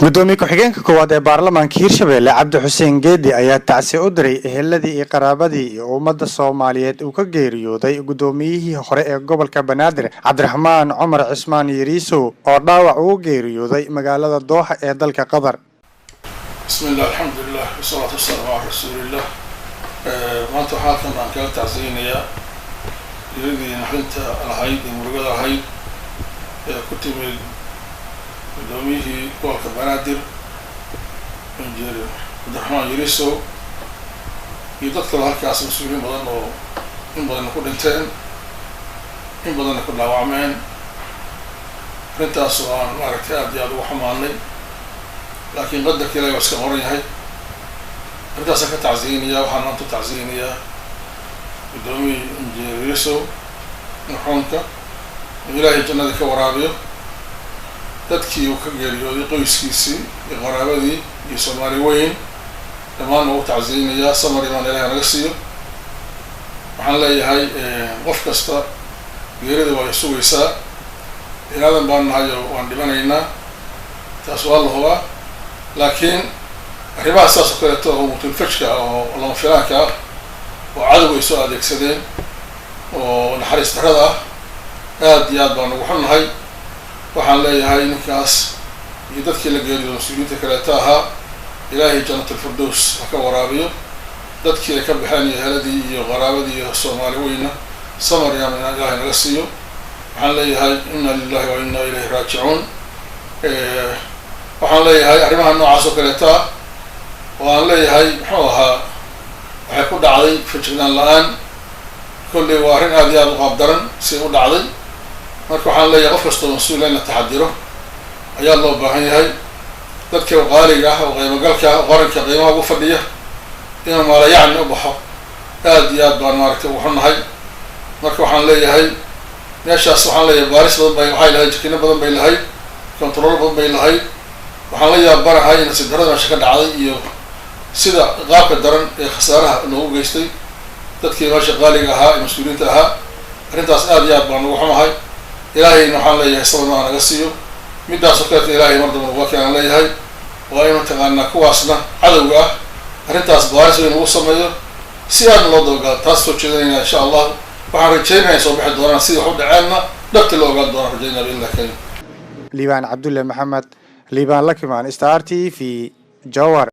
gudoomiye ku-xigeenka koowaad ee baarlamaanka Hirshabelle Cabdi Xuseen Geedi ayaa tacsi u diray eheladii iyo qaraabadii iyo ummadda Soomaaliyeed uu ka geeriyooday gudoomiyihii hore ee gobolka Banaadir Cabdiraxmaan Cumar Cismaan Yariisow oo dhaawac ugu geeriyooday magaalada Dooxa ee dalka Qatar. Bismillah, alhamdulillah, wassalatu wassalamu ala rasuulillah. Maanta waxaan kala tacsiyeynayaa iridii naxdinta lahayd iyo murugada lahayd ee ku timid gudoomiyihii gobolka Banaadir injineer Cabdiraxmaan Yariisow iyo dadka halkaas mas'uuliyiin badan oo in badan ku dhinteen in badan ku dhaawacmeen intaas oo aan maaragtay aad iyo aad ugu xumaanay laakiin qadarka Ilaahay waa iska qoran yahay intaas ka tacsiyeynaya waxaan maanta tacsiyeynayaa gudoomiye injineer Yariisow nuxunka Ilaahay jannada ka waraabiyo dadkii uu ka geeriyooday qoyskiisii iyo qaraabadii iyo Soomaali weyn dhammaan ugu tacsiyeynayaa samar imaan Ilaahay naga siiyo waxaan leeyahay qof kasta geerida waa sugaysaa inaadan baan nahay waan dhimanaynaa taas waa la hubaa laakiin arrimaha saas oo kaleeto oo mutulfajka oo lama filaanka ah oo cadowga ay soo adeegsadeen oo naxariis darrada ah aad iyo aad baan ugu xunnahay waxaan leeyahay ninkaas iyo dadkii la geeriyooday mas'uuliyiinta kaleeto ahaa Ilaahay jannatul firdaws ha ka waraabiyo dadkii ay ka baxeen eheladii iyo qaraabadii iyo Soomaali weyna samar iyo Ilaahay naga siiyo waxaan leeyahay inna lillahi wa inna ilayhi raaji'uun waxaan leeyahay arrimaha noocaas oo kaleeto ah waan leeyahay muxuu ahaa waxay ku dhacday fejignaan la'aan kolley waa arrin aad iyo aad u qaab daran si u dhacday marka waxaan leeyahay qof kastoo mas'uul in la taxadiro ayaa loo baahan yahay dadka qaaliga ah oo qiimagalka qaranka qiimaha ugu fadhiya inuu maalayacni u baxo aad iyo aad baan maaragtay ugu xunnahay marka waxaan leeyahay meeshaas waxaan leeyahay baaris badan bay waxay lahayd jikino badan bay lahayd kontarool badan bay lahayd waxaan la yaabanahay in sidarada meesha ka dhacday iyo sida qaabka daran ee khasaaraha loogu geystay dadkii meesha qaaliga ahaa ee mas'uuliyiinta ahaa arrintaas aad iyo aad baan ugu xumahay ilaahayna waxaan leeyahay sababna naga siiyo midaas oo kaleeto ilaahay mar dambe waa keenan leeyahay waa inuu taqaanaa kuwaasna cadowga ah arrintaas baaris weyn ugu sameeyo si aadna loo dabagalo taas soo jeedinayna insha allah waxaan rajaynayaa soo bixi doonaan sidii wax u dhaceenna dhabta loo ogaan doonaan rajaynaa biillah karim Liibaan Cabdulle Maxamed Liibaan Lakimaan Star TV Jawhar.